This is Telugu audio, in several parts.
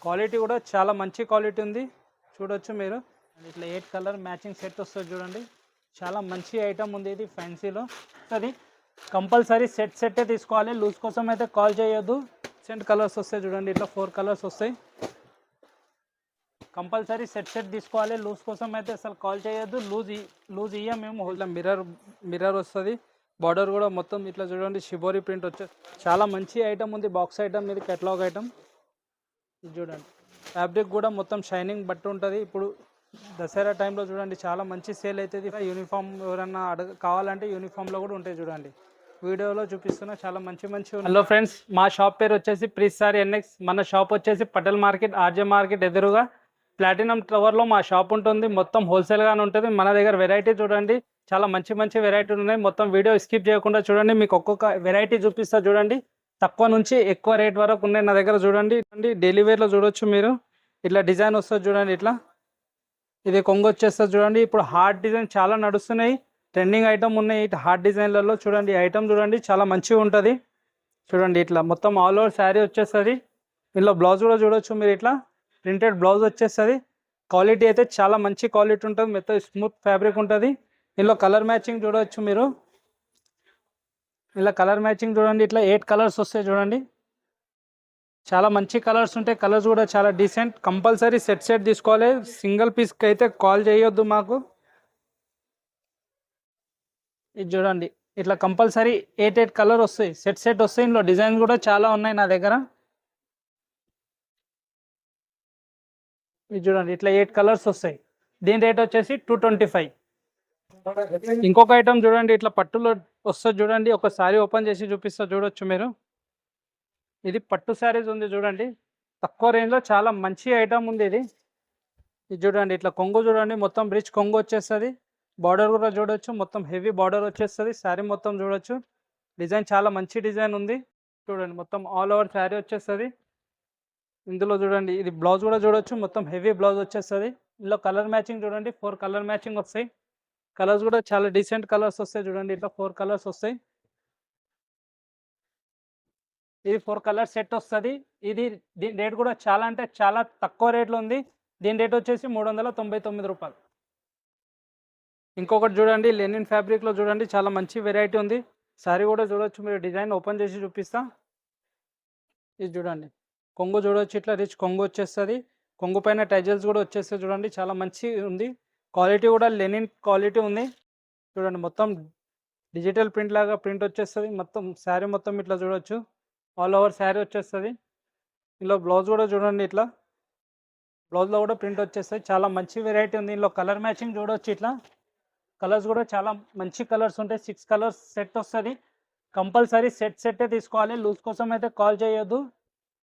క్వాలిటీ కూడా చాలా మంచి క్వాలిటీ ఉంది, చూడొచ్చు మీరు. ఇట్లా 8 కలర్ మ్యాచింగ్ సెట్ వస్తుంది చూడండి, చాలా మంచి ఐటమ్ ఉంది. ఇది ఫ్యాన్సీలో అది కంపల్సరీ సెట్టే తీసుకోవాలి, లూజ్ కోసం అయితే కాల్ చేయొద్దు. సెంట్ కలర్స్ వస్తాయి చూడండి, ఇట్లా 4 కలర్స్ వస్తాయి. కంపల్సరీ సెట్ తీసుకోవాలి, లూజ్ కోసం అయితే అసలు కాల్ చేయొద్దు. లూజ్ ఇయ్యం మేము. ఇట్లా మిర్రర్ వస్తుంది, బార్డర్ కూడా మొత్తం ఇట్లా చూడండి షిబోరి ప్రింట్ వచ్చే చాలా మంచి ఐటమ్ ఉంది. బాక్స్ ఐటమ్ ఇది, కేటలాగ్ ఐటమ్. ఇది చూడండి, ఫ్యాబ్రిక్ కూడా మొత్తం షైనింగ్ బట్ట ఉంటుంది. ఇప్పుడు దసరా టైంలో చూడండి చాలా మంచి సేల్ అవుతుంది. యూనిఫామ్ ఎవరన్నా కావాలంటే యూనిఫామ్లో కూడా ఉంటాయి చూడండి, వీడియోలో చూపిస్తున్నా చాలా మంచి. హలో ఫ్రెండ్స్, మా షాప్ పేరు వచ్చేసి ప్రీసారీ ఎన్ఎక్స్. మన షాప్ వచ్చేసి పటేల్ మార్కెట్, ఆర్జే మార్కెట్ ఎదురుగా ప్లాటినం టవర్లో మా షాప్ ఉంటుంది. మొత్తం హోల్సేల్గానే ఉంటుంది. మన దగ్గర వెరైటీ చూడండి, చాలా మంచి వెరైటీలు ఉన్నాయి. మొత్తం వీడియో స్కిప్ చేయకుండా చూడండి, మీకు ఒక్కొక్క వెరైటీ చూపిస్తా చూడండి. తక్కువ నుంచి ఎక్కువ రేట్ వరకు ఉన్నాయి నా దగ్గర చూడండి. డైలీ వేర్లో చూడొచ్చు మీరు, ఇట్లా డిజైన్ వస్తుంది చూడండి. ఇట్లా ఇది కొంగు వచ్చేస్తుంది చూడండి. ఇప్పుడు హార్ట్ డిజైన్ చాలా నడుస్తున్నాయి, ట్రెండింగ్ ఐటమ్ ఉన్నాయి హార్ట్ డిజైన్లలో. చూడండి ఐటమ్ చూడండి, చాలా మంచిగా ఉంటుంది చూడండి. ఇట్లా మొత్తం ఆల్ ఓవర్ శారీ వచ్చేస్తుంది. ఇందులో బ్లౌజ్ కూడా చూడొచ్చు మీరు, ఇట్లా ప్రింటెడ్ బ్లౌజ్ వచ్చేస్తుంది. క్వాలిటీ అయితే చాలా మంచి క్వాలిటీ ఉంటుంది, మొత్తం స్మూత్ ఫ్యాబ్రిక్ ఉంటుంది. ఇందులో కలర్ మ్యాచింగ్ చూడవచ్చు మీరు, ఇలా కలర్ మ్యాచింగ్ చూడండి. ఇట్లా 8 కలర్స్ వస్తాయి చూడండి, చాలా మంచి కలర్స్ ఉంటాయి. కలర్స్ కూడా చాలా డీసెంట్. కంపల్సరీ సెట్ తీసుకోవాలి, సింగిల్ పీస్కి అయితే కాల్ చేయొద్దు మాకు. ఇది చూడండి, ఇట్లా కంపల్సరీ 8 కలర్ వస్తాయి, సెట్ వస్తాయి. ఇందులో డిజైన్ కూడా చాలా ఉన్నాయి నా దగ్గర. ఇది చూడండి, ఇట్లా 8 కలర్స్ వస్తాయి. దీని రేట్ వచ్చేసి 225. ఇంకొక ఐటమ్ చూడండి, ఇట్లా పట్టులో వస్తుంది చూడండి. ఒక సారీ ఓపెన్ చేసి చూపిస్తా చూడొచ్చు మీరు. ఇది పట్టు శారీస్ ఉంది చూడండి, తక్కువ రేంజ్లో చాలా మంచి ఐటమ్ ఉంది ఇది. ఇది చూడండి, ఇట్లా కొంగు చూడండి, మొత్తం రిచ్ కొంగు వచ్చేస్తుంది. బార్డర్ కూడా చూడొచ్చు, మొత్తం హెవీ బార్డర్ వచ్చేస్తుంది. శారీ మొత్తం చూడొచ్చు, డిజైన్ చాలా మంచి డిజైన్ ఉంది చూడండి. మొత్తం ఆల్ ఓవర్ శారీ వచ్చేస్తుంది. ఇందులో చూడండి, ఇది బ్లౌజ్ కూడా చూడొచ్చు, మొత్తం హెవీ బ్లౌజ్ వచ్చేస్తుంది. ఇందులో కలర్ మ్యాచింగ్ చూడండి, 4 కలర్ మ్యాచింగ్ వస్తాయి. కలర్స్ కూడా చాలా డీసెంట్ కలర్స్ వస్తాయి చూడండి, ఇట్లా 4 కలర్స్ వస్తాయి. ఇది 4 కలర్ సెట్ వస్తుంది. దీని రేట్ కూడా చాలా అంటే చాలా తక్కువ రేట్లో ఉంది. దీని రేట్ వచ్చేసి 399 రూపాయలు. ఇంకొకటి చూడండి, లెనిన్ ఫ్యాబ్రిక్లో చూడండి, చాలా మంచి వెరైటీ ఉంది. శారీ కూడా చూడొచ్చు మీరు, డిజైన్ ఓపెన్ చేసి చూపిస్తా. ఇది చూడండి, కొంగు చూడొచ్చు, ఇట్లా రిచ్ కొంగు వచ్చేస్తుంది. కొంగు పైన టైజల్స్ కూడా వచ్చేస్తాయి చూడండి, చాలా మంచి ఉంది. క్వాలిటీ కూడా లెనిన్ క్వాలిటీ ఉంది చూడండి. మొత్తం డిజిటల్ ప్రింట్ లాగా ప్రింట్ వచ్చేస్తుంది. మొత్తం శారీ మొత్తం ఇట్లా చూడొచ్చు, ఆల్ ఓవర్ శారీ వచ్చేస్తుంది. ఇందులో బ్లౌజ్ కూడా చూడండి, ఇట్లా బ్లౌజ్లో కూడా ప్రింట్ వచ్చేస్తుంది. చాలా మంచి వెరైటీ ఉంది. ఇందులో కలర్ మ్యాచింగ్ చూడొచ్చు, ఇట్లా కలర్స్ కూడా చాలా మంచి కలర్స్ ఉంటాయి. 6 కలర్స్ సెట్ వస్తుంది. కంపల్సరీ సెట్టే తీసుకోవాలి, లూజ్ కోసం అయితే కాల్ చేయొద్దు.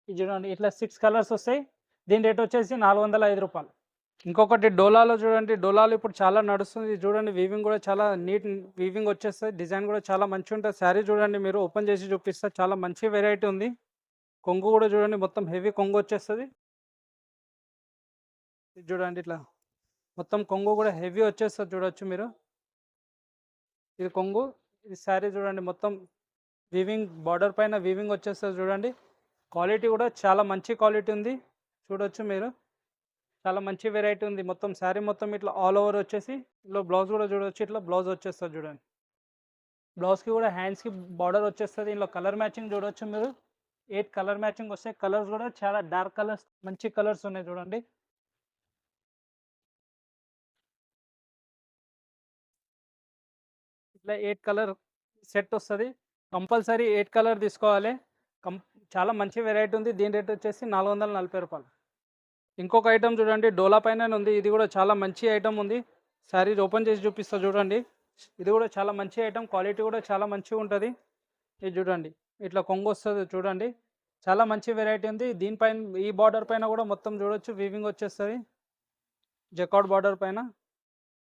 ఇది చూడండి, ఇట్లా 6 కలర్స్ వస్తాయి. దీని రేట్ వచ్చేసి 405 రూపాయలు. ఇంకొకటి డోలాలో చూడండి, డోలాలో ఇప్పుడు చాలా నడుస్తుంది చూడండి. వీవింగ్ కూడా చాలా నీట్ వీవింగ్ వచ్చేస్తుంది. డిజైన్ కూడా చాలా మంచి ఉంటుంది. శారీ చూడండి మీరు, ఓపెన్ చేసి చూపిస్తే చాలా మంచి వెరైటీ ఉంది. కొంగు కూడా చూడండి, మొత్తం హెవీ కొంగు వచ్చేస్తుంది. ఇది చూడండి, ఇట్లా మొత్తం కొంగు కూడా హెవీ వచ్చేస్తుంది చూడొచ్చు మీరు. ఇది కొంగు, ఇది శారీ చూడండి, మొత్తం వీవింగ్ బార్డర్ పైన వీవింగ్ వచ్చేస్తుంది చూడండి. క్వాలిటీ కూడా చాలా మంచి క్వాలిటీ ఉంది చూడొచ్చు మీరు, చాలా మంచి వెరైటీ ఉంది. మొత్తం శారీ మొత్తం ఇట్లా ఆల్ ఓవర్ వచ్చేసి, ఇందులో బ్లౌజ్ కూడా చూడొచ్చు, ఇట్లా బ్లౌజ్ వచ్చేస్తుంది చూడండి. బ్లౌజ్కి కూడా హ్యాండ్స్కి బార్డర్ వచ్చేస్తుంది. ఇందులో కలర్ మ్యాచింగ్ చూడొచ్చు మీరు, 8 కలర్ మ్యాచింగ్ వస్తాయి. కలర్స్ కూడా చాలా డార్క్ కలర్స్, మంచి కలర్స్ ఉన్నాయి చూడండి. ఇట్లా 8 కలర్ సెట్ వస్తుంది. కంపల్సరీ 8 కలర్ తీసుకోవాలి. చాలా మంచి వెరైటీ ఉంది. దీని రేట్ వచ్చేసి 440 రూపాయలు. ఇంకొక ఐటమ్ చూడండి, డోలా పైన ఉంది. ఇది కూడా చాలా మంచి ఐటమ్ ఉంది. శారీ ఓపెన్ చేసి చూపిస్తా చూడండి. ఇది కూడా చాలా మంచి ఐటమ్, క్వాలిటీ కూడా చాలా మంచిగా ఉంటుంది. ఇది చూడండి, ఇట్లా కొంగు వస్తుంది చూడండి, చాలా మంచి వెరైటీ ఉంది. దీనిపైన ఈ బార్డర్ పైన కూడా మొత్తం చూడొచ్చు, వీవింగ్ వచ్చేస్తుంది జకార్డ్ బార్డర్ పైన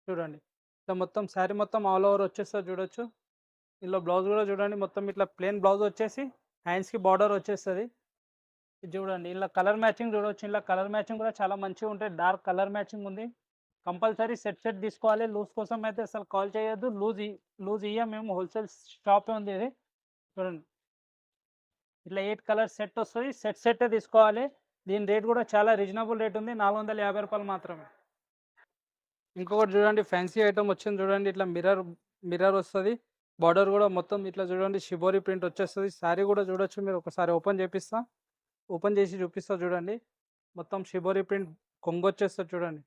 చూడండి. ఇట్లా మొత్తం శారీ మొత్తం ఆల్ ఓవర్ వచ్చేస్తుంది చూడొచ్చు. ఇందులో బ్లౌజ్ కూడా చూడండి, మొత్తం ఇట్లా ప్లెయిన్ బ్లౌజ్ వచ్చేసి హ్యాండ్స్కి బార్డర్ వచ్చేస్తుంది. ఇది చూడండి, ఇలా కలర్ మ్యాచింగ్ చూడవచ్చు. ఇలా కలర్ మ్యాచింగ్ కూడా చాలా మంచిగా ఉంటాయి. డార్క్ కలర్ మ్యాచింగ్ ఉంది. కంపల్సరీ సెట్ తీసుకోవాలి, లూజ్ కోసం అయితే అసలు కాల్ చేయొద్దు. లూజ్ ఇయ్యం మేము, హోల్సేల్ షాపే ఉంది ఇది చూడండి. ఇట్లా 8 కలర్ సెట్ వస్తుంది. సెట్టే తీసుకోవాలి. దీని రేట్ కూడా చాలా రీజనబుల్ రేట్ ఉంది, 450 రూపాయలు మాత్రమే. ఇంకొకటి చూడండి, ఫ్యాన్సీ ఐటమ్ వచ్చింది చూడండి. ఇట్లా మిర్రర్ వస్తుంది. బార్డర్ కూడా మొత్తం ఇట్లా చూడండి, షిబోరి ప్రింట్ వచ్చేస్తుంది. శారీ కూడా చూడొచ్చు మీరు. ఒకసారి ఓపెన్ చేసి చూపిస్తా చూడండి. మొత్తం షిబోరి ప్రింట్ కొంగు వచ్చేస్తుంది చూడండి.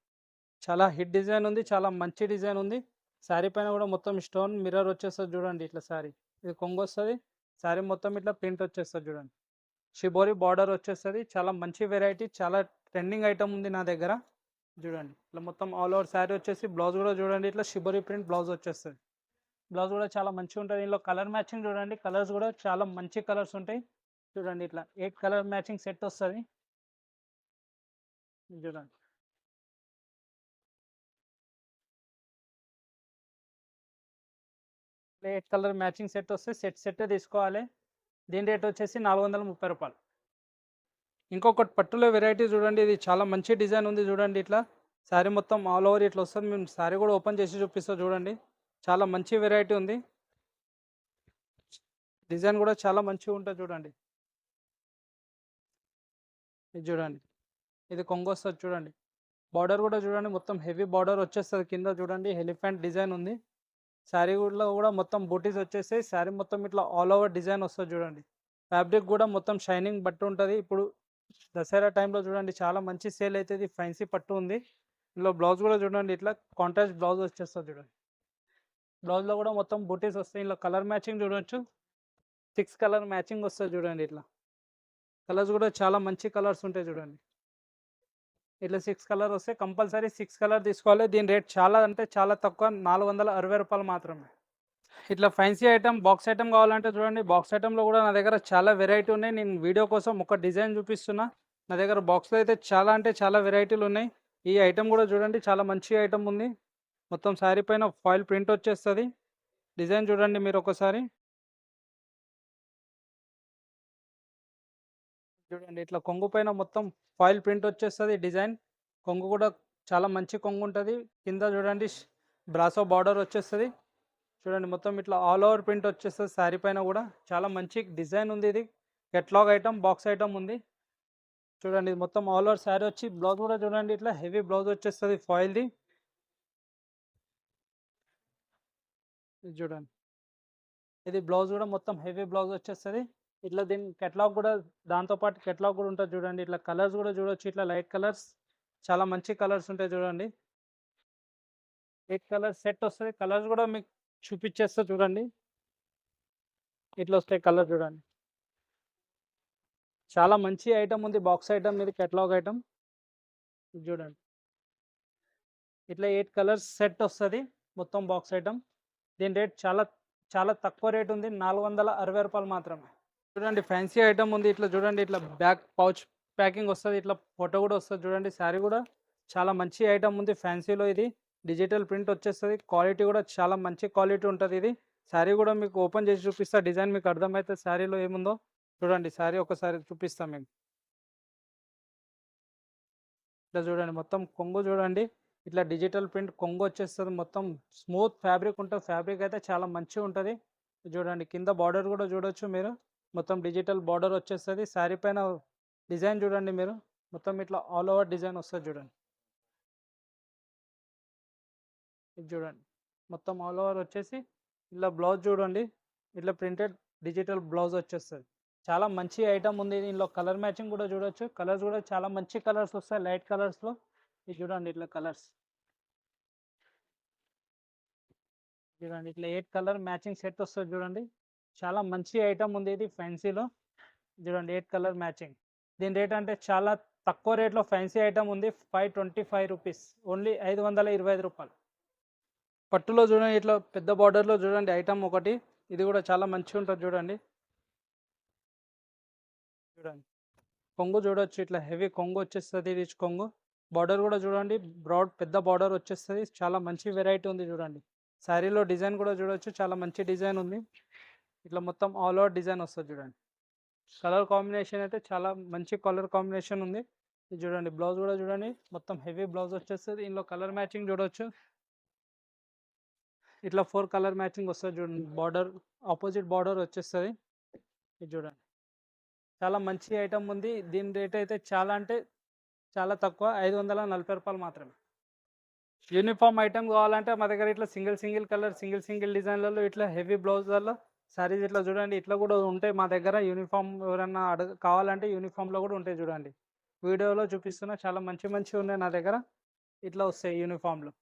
చాలా హిట్ డిజైన్ ఉంది, చాలా మంచి డిజైన్ ఉంది. శారీ పైన కూడా మొత్తం స్టోన్ మిర్రర్ వచ్చేస్తుంది చూడండి. ఇట్లా శారీ ఇది కొంగు వస్తుంది. శారీ మొత్తం ఇట్లా ప్రింట్ వచ్చేస్తుంది చూడండి. షిబోరి బార్డర్ వచ్చేస్తుంది. చాలా మంచి వెరైటీ, చాలా ట్రెండింగ్ ఐటమ్ ఉంది నా దగ్గర చూడండి. ఇట్లా మొత్తం ఆల్ ఓవర్ శారీ వచ్చేసి బ్లౌజ్ కూడా చూడండి, ఇట్లా షిబోరి ప్రింట్ బ్లౌజ్ వచ్చేస్తుంది. బ్లౌజ్ కూడా చాలా మంచిగా ఉంటుంది. ఇందులో కలర్ మ్యాచింగ్ చూడండి, కలర్స్ కూడా చాలా మంచి కలర్స్ ఉంటాయి చూడండి. ఇట్లా 8 కలర్ మ్యాచింగ్ సెట్ వస్తుంది చూడండి. 8 కలర్ మ్యాచింగ్ సెట్ వస్తే సెట్ తీసుకోవాలి. దీని రేట్ వచ్చేసి 430 రూపాయలు. ఇంకొకటి పట్టులో వెరైటీ చూడండి, ఇది చాలా మంచి డిజైన్ ఉంది చూడండి. ఇట్లా శారీ మొత్తం ఆల్ ఓవర్ ఇట్లా వస్తుంది. మేము శారీ కూడా ఓపెన్ చేసి చూపిస్తాం చూడండి. చాలా మంచి వెరైటీ ఉంది. డిజైన్ కూడా చాలా మంచిగా ఉంటుంది చూడండి. ఇది చూడండి, ఇది కొంగు వస్తుంది చూడండి. బార్డర్ కూడా చూడండి, మొత్తం హెవీ బార్డర్ వచ్చేస్తుంది. కింద చూడండి ఎలిఫెంట్ డిజైన్ ఉంది. శారీ కూడా మొత్తం బూటీస్ వచ్చేస్తాయి. శారీ మొత్తం ఇట్లా ఆల్ ఓవర్ డిజైన్ వస్తుంది చూడండి. ఫ్యాబ్రిక్ కూడా మొత్తం షైనింగ్ పట్టు ఉంటుంది. ఇప్పుడు దసరా టైంలో చూడండి చాలా మంచి సేల్ అవుతుంది. ఫ్యాన్సీ పట్టు ఉంది. ఇందులో బ్లౌజ్ కూడా చూడండి, ఇట్లా కాంట్రాస్ట్ బ్లౌజ్ వచ్చేస్తుంది చూడండి. బ్లౌజ్లో కూడా మొత్తం బూటీస్ వస్తాయి. ఇందులో కలర్ మ్యాచింగ్ చూడవచ్చు, 6 కలర్ మ్యాచింగ్ వస్తుంది చూడండి. ఇట్లా కలర్స్ కూడా చాలా మంచి కలర్స్ ఉంటాయి చూడండి. ఇట్లా 6 కలర్ వస్తే కంపల్సరీ 6 కలర్ తీసుకోవాలి. దీని రేట్ చాలా అంటే చాలా తక్కువ, 460 రూపాయలు మాత్రమే. ఇట్లా ఫ్యాన్సీ ఐటమ్ బాక్స్ ఐటమ్ కావాలంటే చూడండి, బాక్స్ ఐటమ్లో కూడా నా దగ్గర చాలా వెరైటీ ఉన్నాయి. నేను వీడియో కోసం ఒక డిజైన్ చూపిస్తున్నా. నా దగ్గర బాక్స్లో అయితే చాలా అంటే చాలా వెరైటీలు ఉన్నాయి. ఈ ఐటమ్ కూడా చూడండి, చాలా మంచి ఐటమ్ ఉంది. మొత్తం శారీ పైన ఫాయిల్ ప్రింట్ వచ్చేస్తుంది. డిజైన్ చూడండి మీరు ఒకసారి చూడండి. ఇట్లా కొంగు పైన మొత్తం ఫాయిల్ ప్రింట్ వచ్చేస్తుంది డిజైన్. కొంగు కూడా చాలా మంచి కొంగు ఉంటుంది. కింద చూడండి బ్రాసో బార్డర్ వచ్చేస్తుంది చూడండి. మొత్తం ఇట్లా ఆల్ ఓవర్ ప్రింట్ వచ్చేస్తుంది శారీ పైన కూడా. చాలా మంచి డిజైన్ ఉంది. ఇది కెట్లాగ్ ఐటమ్, బాక్స్ ఐటమ్ ఉంది చూడండి. ఇది మొత్తం ఆల్ ఓవర్ శారీ వచ్చి బ్లౌజ్ కూడా చూడండి, ఇట్లా హెవీ బ్లౌజ్ వచ్చేస్తుంది ఫాయిల్ది. ఇది చూడండి, ఇది బ్లౌజ్ కూడా మొత్తం హెవీ బ్లౌజ్ వచ్చేస్తుంది. ఇట్లా దీని కెట్లాగ్ కూడా, దాంతోపాటు కెట్లాగ్ కూడా ఉంటుంది చూడండి. ఇట్లా కలర్స్ కూడా చూడొచ్చు, ఇట్లా లైట్ కలర్స్, చాలా మంచి కలర్స్ ఉంటాయి చూడండి. 8 కలర్ సెట్ వస్తుంది. కలర్స్ కూడా మీకు చూపించేస్తా చూడండి. ఇట్లా వస్తాయి కలర్ చూడండి. చాలా మంచి ఐటమ్ ఉంది, బాక్స్ ఐటమ్ ఇది, కెట్లాగ్ ఐటమ్ చూడండి. ఇట్లా 8 కలర్స్ సెట్ వస్తుంది మొత్తం బాక్స్ ఐటమ్. దీని రేట్ చాలా చాలా తక్కువ రేట్ ఉంది, 460 రూపాయలు మాత్రమే. చూడండి ఫ్యాన్సీ ఐటమ్ ఉంది. ఇట్లా చూడండి, ఇట్లా బ్యాక్ పౌచ్ ప్యాకింగ్ వస్తుంది. ఇట్లా ఫోటో కూడా వస్తుంది చూడండి. శారీ కూడా చాలా మంచి ఐటమ్ ఉంది ఫ్యాన్సీలో. ఇది డిజిటల్ ప్రింట్ వచ్చేస్తుంది. క్వాలిటీ కూడా చాలా మంచి క్వాలిటీ ఉంటుంది. ఇది శారీ కూడా మీకు ఓపెన్ చేసి చూపిస్తా, డిజైన్ మీకు అర్థమైతే శారీలో ఏముందో చూడండి. శారీ ఒకసారి చూపిస్తాం మేము. ఇట్లా చూడండి, మొత్తం కొంగు చూడండి, ఇట్లా డిజిటల్ ప్రింట్ కొంగు వచ్చేస్తుంది. మొత్తం స్మూత్ ఫ్యాబ్రిక్ ఉంటుంది. ఫ్యాబ్రిక్ అయితే చాలా మంచిగా ఉంటుంది చూడండి. కింద బార్డర్ కూడా చూడొచ్చు మీరు, మొత్తం డిజిటల్ బార్డర్ వచ్చేస్తుంది. శారీ పైన డిజైన్ చూడండి మీరు, మొత్తం ఇట్లా ఆల్ ఓవర్ డిజైన్ వస్తుంది చూడండి. ఇది చూడండి, మొత్తం ఆల్ ఓవర్ వచ్చేసి ఇట్లా బ్లౌజ్ చూడండి, ఇట్లా ప్రింటెడ్ డిజిటల్ బ్లౌజ్ వచ్చేస్తుంది. చాలా మంచి ఐటమ్ ఉంది. దీనిలో కలర్ మ్యాచింగ్ కూడా చూడొచ్చు. కలర్స్ కూడా చాలా మంచి కలర్స్ వస్తాయి, లైట్ కలర్స్లో. ఇది చూడండి, ఇట్లా కలర్స్ చూడండి. ఇట్లా 8 కలర్ మ్యాచింగ్ సెట్ వస్తుంది చూడండి. చాలా మంచి ఐటమ్ ఉంది ఇది ఫ్యాన్సీలో చూడండి. 8 కలర్ మ్యాచింగ్. దీని రేట్ అంటే చాలా తక్కువ రేట్లో ఫ్యాన్సీ ఐటమ్ ఉంది, 525 రూపీస్, ఓన్లీ 525 రూపాయలు. పట్టులో చూడండి, ఇట్లా పెద్ద బార్డర్లో చూడండి ఐటమ్ ఒకటి. ఇది కూడా చాలా మంచిగా ఉంటుంది చూడండి. చూడండి కొంగు చూడొచ్చు, ఇట్లా హెవీ కొంగు వచ్చేస్తుంది, రిచ్ కొంగు. బార్డర్ కూడా చూడండి, బ్రాడ్ పెద్ద బార్డర్ వచ్చేస్తుంది. చాలా మంచి వెరైటీ ఉంది చూడండి. శారీలో డిజైన్ కూడా చూడొచ్చు, చాలా మంచి డిజైన్ ఉంది. ఇట్లా మొత్తం ఆల్ ఓవర్ డిజైన్ వస్తుంది చూడండి. కలర్ కాంబినేషన్ అయితే చాలా మంచి కలర్ కాంబినేషన్ ఉంది. ఇది చూడండి, బ్లౌజ్ కూడా చూడండి, మొత్తం హెవీ బ్లౌజ్ వచ్చేస్తుంది. ఇందులో కలర్ మ్యాచింగ్ చూడొచ్చు, ఇట్లా 4 కలర్ మ్యాచింగ్ వస్తుంది చూడండి. బార్డర్ ఆపోజిట్ బార్డర్ వచ్చేస్తుంది. ఇది చూడండి, చాలా మంచి ఐటమ్ ఉంది. దీని రేట్ అయితే చాలా అంటే చాలా తక్కువ, 540 రూపాయలు మాత్రమే. యూనిఫామ్ ఐటమ్ కావాలంటే మా దగ్గర ఇట్లా సింగిల్ కలర్, సింగిల్ డిజైన్లలో ఇట్లా హెవీ బ్లౌజులలో సారీస్ ఇట్లా చూడండి, ఇట్లా కూడా ఉంటాయి మా దగ్గర. యూనిఫామ్ ఎవరన్నా కావాలంటే యూనిఫామ్లో కూడా ఉంటాయి చూడండి. వీడియోలో చూపిస్తున్నా, చాలా మంచివి ఉన్నాయి నా దగ్గర. ఇట్లా వస్తాయి యూనిఫామ్లో.